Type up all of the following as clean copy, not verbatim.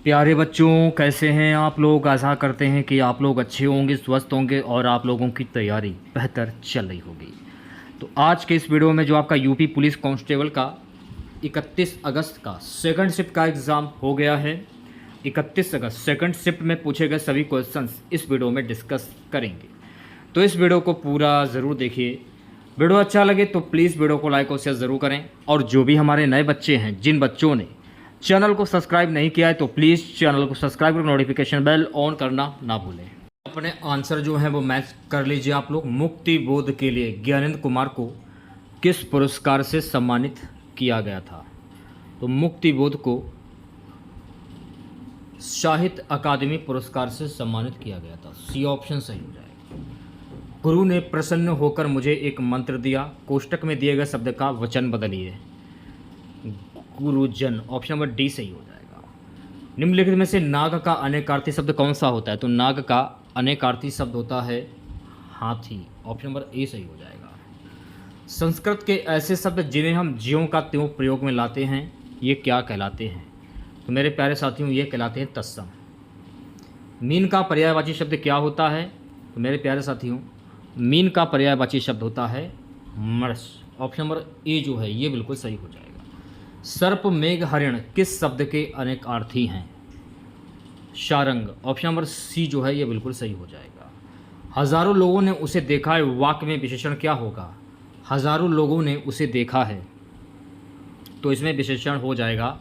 प्यारे बच्चों, कैसे हैं आप लोग। आशा करते हैं कि आप लोग अच्छे होंगे, स्वस्थ होंगे और आप लोगों की तैयारी बेहतर चल रही होगी। तो आज के इस वीडियो में जो आपका यूपी पुलिस कांस्टेबल का 31 अगस्त का सेकंड शिफ्ट का एग्ज़ाम हो गया है। 31 अगस्त सेकंड शिफ्ट में पूछे गए सभी क्वेश्चंस इस वीडियो में डिस्कस करेंगे। तो इस वीडियो को पूरा ज़रूर देखिए। वीडियो अच्छा लगे तो प्लीज़ वीडियो को लाइक और शेयर ज़रूर करें। और जो भी हमारे नए बच्चे हैं, जिन बच्चों ने चैनल को सब्सक्राइब नहीं किया है, तो प्लीज़ चैनल को सब्सक्राइब कर नोटिफिकेशन बेल ऑन करना ना भूलें। अपने आंसर जो है वो मैच कर लीजिए आप लोग। मुक्ति बोध के लिए ज्ञानेंद्र कुमार को किस पुरस्कार से सम्मानित किया गया था? तो मुक्ति बोध को साहित्य अकादमी पुरस्कार से सम्मानित किया गया था। सी ऑप्शन सही हो जाएगा। गुरु ने प्रसन्न होकर मुझे एक मंत्र दिया, कोष्टक में दिए गए शब्द का वचन बदलिए। गुरुजन, ऑप्शन नंबर डी सही हो जाएगा। निम्नलिखित में से नाग का अनेकार्थी शब्द कौन सा होता है? तो नाग का अनेकार्थी शब्द होता है हाथी। ऑप्शन नंबर ए सही हो जाएगा। संस्कृत के ऐसे शब्द जिन्हें हम ज्यों का त्यों प्रयोग में लाते हैं, ये क्या कहलाते हैं? तो मेरे प्यारे साथियों, ये कहलाते हैं तत्सम। मीन का पर्यायवाची शब्द क्या होता है? तो मेरे प्यारे साथियों, मीन का पर्यायवाची शब्द होता है मर्स। ऑप्शन नंबर ए जो है ये बिल्कुल सही हो जाएगा। सर्प मेघ हरिण किस शब्द के अनेकार्थी हैं? शारंग। ऑप्शन नंबर सी जो है ये बिल्कुल सही हो जाएगा। हजारों लोगों ने उसे देखा है, वाक्य में विशेषण क्या होगा? हजारों लोगों ने उसे देखा है, तो इसमें विशेषण हो जाएगा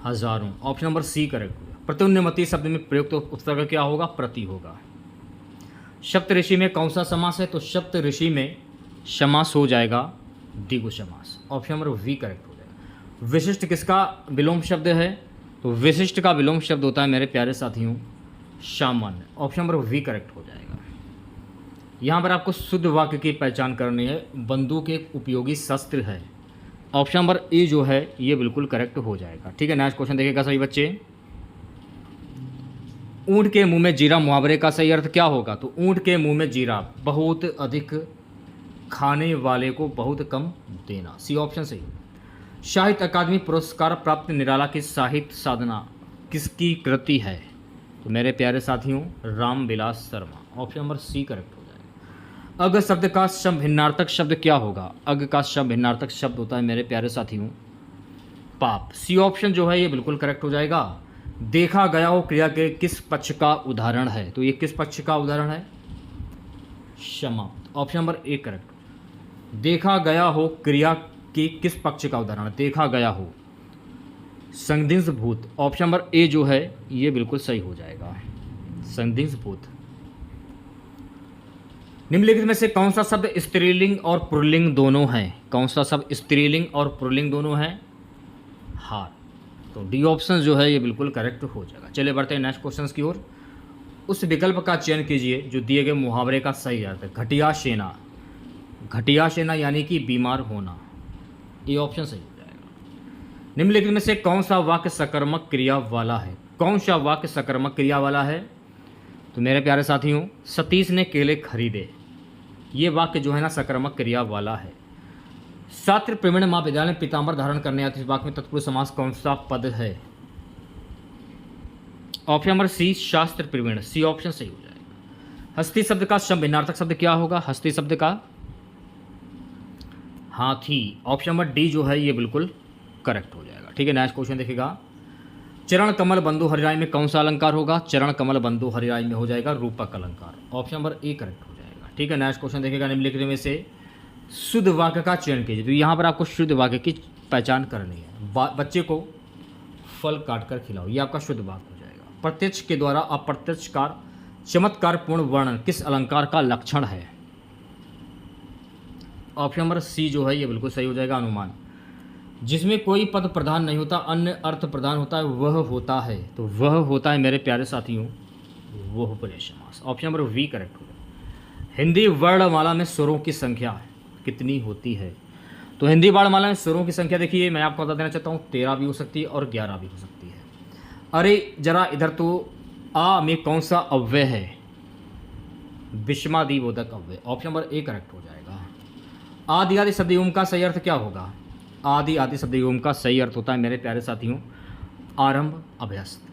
हजारों। ऑप्शन नंबर सी करेक्ट होगा। प्रत्युन्नति शब्द में प्रयुक्त उपसर्ग क्या होगा? प्रति होगा। सप्त ऋषि में कौन सा समास है? तो सप्त ऋषि में समास हो जाएगा द्विगु समास। ऑप्शन नंबर वी करेक्ट हो जाएगा। विशिष्ट किसका विलोम शब्द है? तो विशिष्ट का विलोम शब्द होता है मेरे प्यारे साथियों सामान्य। ऑप्शन नंबर वी करेक्ट हो जाएगा। यहाँ पर आपको शुद्ध वाक्य की पहचान करनी है। बंदूक एक उपयोगी शस्त्र है। ऑप्शन नंबर ए जो है ये बिल्कुल करेक्ट हो जाएगा। ठीक है, नेक्स्ट क्वेश्चन देखिएगा सभी बच्चे। ऊँट के मुंह में जीरा मुहावरे का सही अर्थ क्या होगा? तो ऊँट के मुंह में जीरा, बहुत अधिक खाने वाले को बहुत कम देना। सी ऑप्शन सही। साहित्य अकादमी पुरस्कार प्राप्त निराला की साहित्य साधना किसकी कृति है? तो मेरे प्यारे साथियों Ramvilas Sharma. Option number C correct हो जाएगा। अग शब्द का समभिन्नार्थक शब्द क्या होगा? अग का समभिन्नार्थक शब्द होता है मेरे प्यारे साथियों पाप। सी ऑप्शन जो है ये बिल्कुल करेक्ट हो जाएगा। देखा गया हो क्रिया के किस पक्ष का उदाहरण है? तो ये किस पक्ष का उदाहरण है? समाप्त। Option number A correct. देखा गया हो क्रिया के किस पक्ष का उदाहरण? देखा गया हो संदिग्ध भूत। ऑप्शन नंबर ए जो है ये बिल्कुल सही हो जाएगा, संदिग्ध भूत। निम्नलिखित में से कौन सा शब्द स्त्रीलिंग और पुल्लिंग दोनों है? कौन सा शब्द स्त्रीलिंग और पुल्लिंग दोनों है? हार। तो डी ऑप्शन जो है ये बिल्कुल करेक्ट हो जाएगा। चलिए बढ़ते हैं नेक्स्ट क्वेश्चन की ओर। उस विकल्प का चयन कीजिए जो दिए गए मुहावरे का सही अर्थ है। घटिया सेना। घटिया सेना यानी कि बीमार होना। ये ऑप्शन सही हो जाएगा। निम्नलिखित में से कौन सा वाक्य सकर्मक क्रिया वाला है? कौन सा वाक्य सकर्मक क्रिया वाला है? तो मेरे प्यारे साथियों सतीश ने केले खरीदे, ये वाक्य जो है ना सकर्मक क्रिया वाला है। छात्र प्रवीण महाविद्यालय में पीताम्बर धारण करने आते इस वाक्य में तत्पुरुष समास कौन सा पद है? ऑप्शन नंबर सी शास्त्र प्रवीण। सी ऑप्शन सही हो जाएगा। हस्ती शब्द का समभिन्नार्थक शब्द क्या होगा? हस्ती शब्द का हाथी। ऑप्शन नंबर डी जो है ये बिल्कुल करेक्ट हो जाएगा। ठीक है, नेक्स्ट क्वेश्चन देखिएगा। चरण कमल बंधु हरिराय में कौन सा अलंकार होगा? चरण कमल बंधु हरिराय में हो जाएगा रूपक अलंकार। ऑप्शन नंबर ए करेक्ट हो जाएगा। ठीक है, नेक्स्ट क्वेश्चन देखिएगा। निम्नलिखित में से शुद्ध वाक्य का चयन कीजिए। तो यहाँ पर आपको शुद्ध वाक्य की पहचान करनी है। बच्चे को फल काट कर खिलाओ, ये आपका शुद्ध वाक्य हो जाएगा। प्रत्यक्ष के द्वारा अप्रत्यक्षकार चमत्कारपूर्ण वर्णन किस अलंकार का लक्षण है? ऑप्शन नंबर सी जो है ये बिल्कुल सही हो जाएगा, अनुमान। जिसमें कोई पद प्रधान नहीं होता, अन्य अर्थ प्रधान होता है, वह होता है। तो वह होता है मेरे प्यारे साथियों वह पुरुष समास। ऑप्शन नंबर वी करेक्ट हो जाएगा। हिंदी वर्णमाला में स्वरों की संख्या कितनी होती है? तो हिंदी वर्णमाला में स्वरों की संख्या देखिए मैं आपको बता देना चाहता हूँ 13 भी हो सकती है और 11 भी हो सकती है। अरे जरा इधर तो आ में कौन सा अव्यय है? विषमादिबोधक अव्यय। ऑप्शन नंबर ए करेक्ट हो जाएगा। आदि आदि शब्दयुग्म का सही अर्थ क्या होगा? आदि आदि शब्दयुग्म का सही अर्थ होता है मेरे प्यारे साथियों आरंभ अभ्यस्त।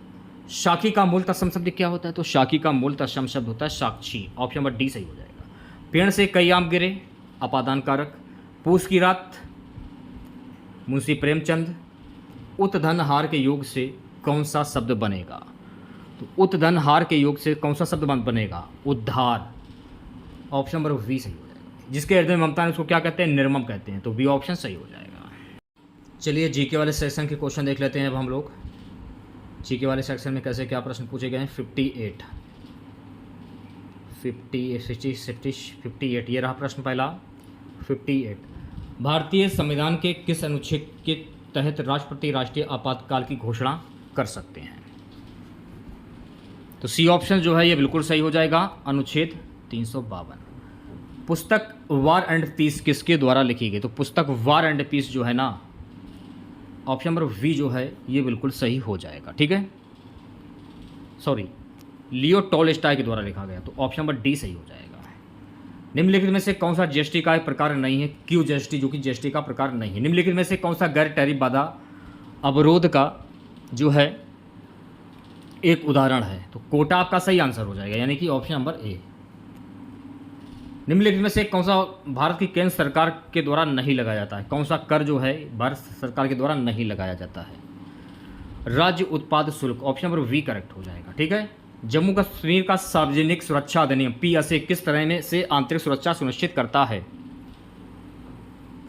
शाकी का मूल तत्सम शब्द क्या होता है? तो शाकी का मूल तत्सम शब्द होता है साक्षी। ऑप्शन नंबर डी सही हो जाएगा। पेड़ से कई आम गिरे, अपादान कारक। पूस की रात, मुंशी प्रेमचंद। उत धन हार के योग से कौन सा शब्द बनेगा? तो उत धन हार के योग से कौन सा शब्द बनेगा? उद्धार। ऑप्शन नंबर वी सही हो जाएगा। जिसके हृदय में ममता है उसको क्या कहते हैं? निर्मम कहते हैं। तो बी ऑप्शन सही हो जाएगा। चलिए जीके वाले सेक्शन के क्वेश्चन देख लेते हैं अब हम लोग। जीके वाले सेक्शन में कैसे क्या प्रश्न पूछे गए हैं। 58 ये रहा प्रश्न पहला। 58 भारतीय संविधान के किस अनुच्छेद के तहत राष्ट्रपति राष्ट्रीय आपातकाल की घोषणा कर सकते हैं? तो सी ऑप्शन जो है ये बिल्कुल सही हो जाएगा, अनुच्छेद 352। पुस्तक वार एंड पीस किसके द्वारा लिखी गई? तो पुस्तक वार एंड पीस जो है ना, ऑप्शन नंबर वी जो है ये बिल्कुल सही हो जाएगा। ठीक है, सॉरी, लियो टॉलस्टॉय के द्वारा लिखा गया। तो ऑप्शन नंबर डी सही हो जाएगा। निम्नलिखित में से कौन सा जीएसटी का एक प्रकार नहीं है? क्यू जीएसटी जो कि जीएसटी का प्रकार नहीं है। निम्नलिखित में से कौन सा गैर टैरिफ बाधा अवरोध का जो है एक उदाहरण है? तो कोटा आपका सही आंसर हो जाएगा, यानी कि ऑप्शन नंबर ए। निम्नलिखित में से कौन सा भारत की केंद्र सरकार के द्वारा नहीं लगाया जाता है? कौन सा कर जो है भारत सरकार के द्वारा नहीं लगाया जाता है? राज्य उत्पाद शुल्क। ऑप्शन नंबर वी करेक्ट हो जाएगा। ठीक है, जम्मू कश्मीर का सार्वजनिक सुरक्षा अधिनियम PSA किस तरह में से आंतरिक सुरक्षा सुनिश्चित करता है?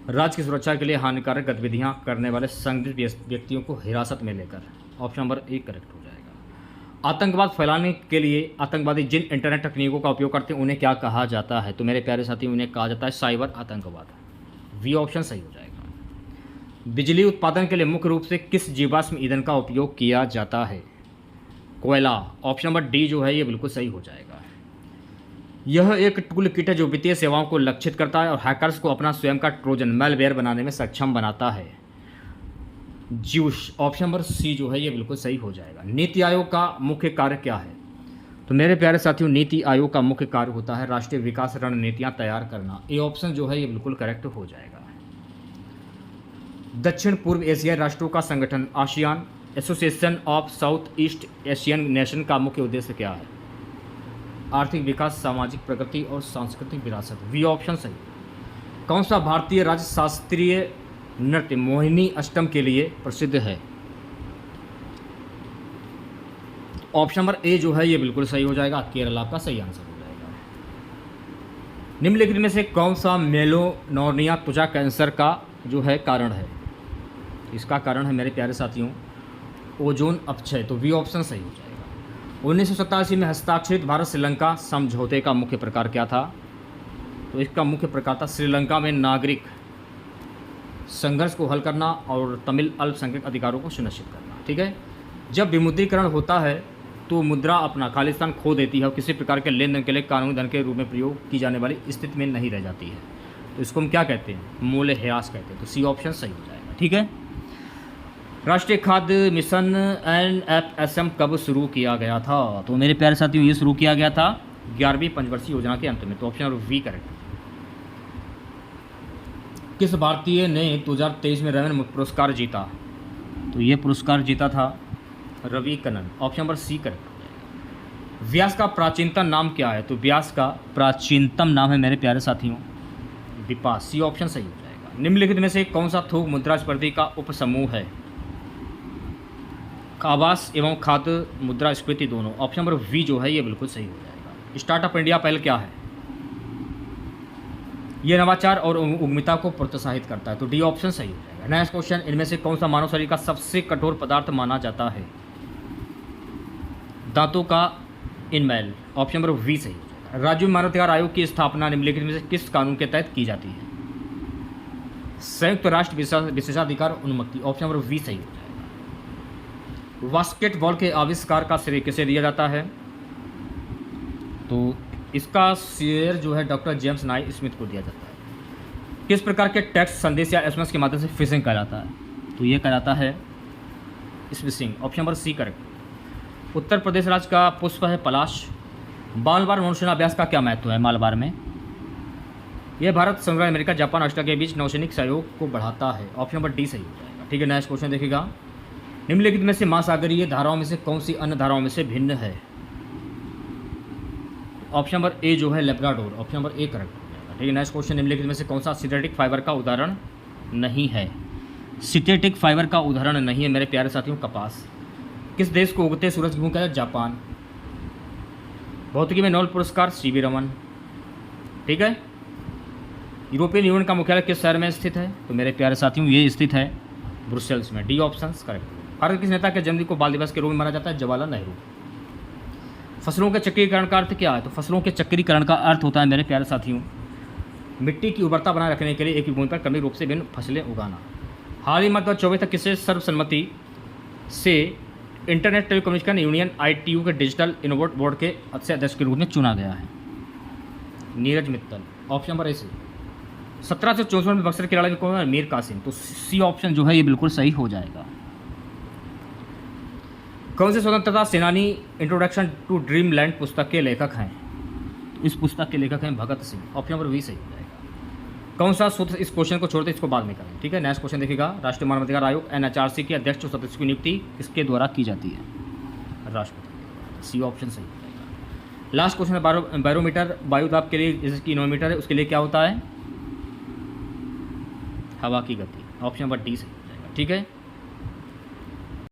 राज्य की सुरक्षा के लिए हानिकारक गतिविधियां करने वाले संदिग्ध व्यक्तियों को हिरासत में लेकर। ऑप्शन नंबर ए करेक्ट हो जाएगा। आतंकवाद फैलाने के लिए आतंकवादी जिन इंटरनेट तकनीकों का उपयोग करते हैं उन्हें क्या कहा जाता है? तो मेरे प्यारे साथी, उन्हें कहा जाता है साइबर आतंकवाद। वी ऑप्शन सही हो जाएगा। बिजली उत्पादन के लिए मुख्य रूप से किस जीवाश्म ईंधन का उपयोग किया जाता है? कोयला। ऑप्शन नंबर डी जो है ये बिल्कुल सही हो जाएगा। यह एक टूल किट है जो वित्तीय सेवाओं को लक्षित करता है और हैकर्स को अपना स्वयं का ट्रोजन मैलवेयर बनाने में सक्षम बनाता है। ज्यूस। ऑप्शन नंबर सी जो है ये बिल्कुल सही हो जाएगा। नीति आयोग का मुख्य कार्य क्या है? तो मेरे प्यारे साथियों, नीति आयोग का मुख्य कार्य होता है राष्ट्रीय विकास रणनीतियां तैयार करना। ए ऑप्शन जो है ये बिल्कुल करेक्ट हो जाएगा। दक्षिण पूर्व एशियाई राष्ट्रों का संगठन ASEAN association of south east Asian nation का मुख्य उद्देश्य क्या है? आर्थिक विकास, सामाजिक प्रगति और सांस्कृतिक विरासत। वी ऑप्शन सही। कौन सा भारतीय राज्य शास्त्रीय नृत्य मोहिनी अष्टम के लिए प्रसिद्ध है? ऑप्शन नंबर ए जो है ये बिल्कुल सही हो जाएगा। केरला का सही आंसर हो जाएगा। निम्नलिखित में से कौन सा मेलानोनिया त्वचा कैंसर का जो है कारण है? इसका कारण है मेरे प्यारे साथियों ओजोन अपक्षय। तो वी ऑप्शन सही हो जाएगा। 1987 में हस्ताक्षरित भारत श्रीलंका समझौते का मुख्य प्रकार क्या था? तो इसका मुख्य प्रकार था श्रीलंका में नागरिक संघर्ष को हल करना और तमिल अल्पसंख्यक अधिकारों को सुनिश्चित करना। ठीक है, जब विमुद्रीकरण होता है तो मुद्रा अपना खालिस्तान खो देती है और किसी प्रकार के लेन देन के लिए कानूनी धन के रूप में प्रयोग की जाने वाली स्थिति में नहीं रह जाती है। तो इसको हम क्या कहते हैं? मूल्यह्रास कहते हैं। तो सी ऑप्शन सही हो जाएगा। ठीक है, राष्ट्रीय खाद्य मिशन NFSM कब शुरू किया गया था? तो मेरे प्यारे साथियों ये शुरू किया गया था 11वीं पंचवर्षीय योजना के अंत में। तो ऑप्शन वी करेक्ट। किस भारतीय ने 2023 में रमन पुरस्कार जीता? तो ये पुरस्कार जीता था Ravi Kanan. Option number C correct हो जाएगा। व्यास का प्राचीनतम नाम क्या है? तो व्यास का प्राचीनतम नाम है मेरे प्यारे साथियों विपास। सी ऑप्शन सही हो जाएगा। निम्नलिखित में से कौन सा थोक मुद्रास्फीति का उपसमूह है? आवास एवं खाद्य मुद्रास्फीति दोनों। ऑप्शन नंबर वी जो है ये बिल्कुल सही हो जाएगा। स्टार्टअप इंडिया पहल क्या है? ये नवाचार और उद्यमिता को प्रोत्साहित करता है। तो डी ऑप्शन सही हो जाएगा। नेक्स्ट क्वेश्चन, इनमें से कौन सा मानव शरीर का सबसे कठोर पदार्थ माना जाता है? दांतों का इनमेल। ऑप्शन नंबर वी सही हो जाएगा। राज्य मानवाधिकार आयोग की स्थापना निम्नलिखित में से किस कानून के तहत की जाती है? संयुक्त राष्ट्र विशेषाधिकार उन्मुक्ति। ऑप्शन नंबर वी सही हो जाएगा। बास्केटबॉल के आविष्कार का श्रेय किसे दिया जाता है? तो इसका श्रेय जो है डॉक्टर जेम्स नाई स्मिथ को दिया जाता है। किस प्रकार के टेक्स्ट संदेश या SMS के माध्यम से फिशिंग कहलाता है? तो ये कहलाता है fishing. Option number C correct. Uttar Pradesh राज्य का पुष्प है पलाश। मालबार नौसेना अभ्यास का क्या महत्व है मालबार में? यह भारत, संयुक्त अमेरिका, जापान, ऑस्ट्रेलिया के बीच नौसैनिक सहयोग को बढ़ाता है। ऑप्शन नंबर डी सही हो जाएगा। ठीक है, नेक्स्ट क्वेश्चन देखिएगा। निम्नलिखित में से महासागरीय धाराओं में से कौन सी अन्य धाराओं में से भिन्न है? ऑप्शन नंबर ए जो है Labrador, option number A correct हो जाएगा। ठीक है, नेक्स्ट क्वेश्चन, निम्नलिखित में से कौन सा सिंथेटिक फाइबर का उदाहरण नहीं है? सिंथेटिक फाइबर का उदाहरण नहीं है मेरे प्यारे साथियों कपास। किस देश को उगते सूरज की भूमि कहते हैं? जापान। भौतिकी में नोबेल पुरस्कार सीवी रमन। ठीक है, यूरोपियन यूनियन का मुख्यालय किस शहर में स्थित है? तो मेरे प्यारे साथियों ये स्थित है ब्रुसेल्स में। D option correct. भारत किस नेता के जन्मदिन को बाल दिवस के रूप में माना जाता है? जवाहरलाल नेहरू। फसलों के चक्रीकरण का अर्थ क्या है? तो फसलों के चक्रीकरण का अर्थ होता है मेरे प्यारे साथियों मिट्टी की उर्वरता बनाए रखने के लिए एक ही भूमि पर क्रमिक रूप से विभिन्न फसलें उगाना। हाल ही में 2024 तक किसे सर्वसम्मति से इंटरनेट टेलीकम्युनिकेशन यूनियन ITU के डिजिटल इनोवेट बोर्ड के अध्यक्ष के रूप में चुना गया है? Neeraj Mittal, option number A से। 1764 में बक्सर की लड़ाई में कौन है? मीर कासिम। तो सी ऑप्शन जो है ये बिल्कुल सही हो जाएगा। कौन से स्वतंत्रता सेनानी इंट्रोडक्शन टू ड्रीम लैंड पुस्तक के लेखक हैं? इस पुस्तक के लेखक हैं Bhagat Singh, option number B सही हो जाएगा। कौन सा सूत्र, इस क्वेश्चन को छोड़ते इसको बाद में करें। ठीक है, नेक्स्ट क्वेश्चन देखिएगा, राष्ट्रीय मानवाधिकार आयोग NHRC के अध्यक्ष और सदस्य की नियुक्ति किसके द्वारा की जाती है? राष्ट्रपति। सी ऑप्शन सही हो जाएगा। लास्ट क्वेश्चन है बैरोमीटर, वायुदाब के लिए जिसकी इनोमीटर है उसके लिए क्या होता है? हवा की गति, ऑप्शन नंबर डी सही हो जाएगा। ठीक है।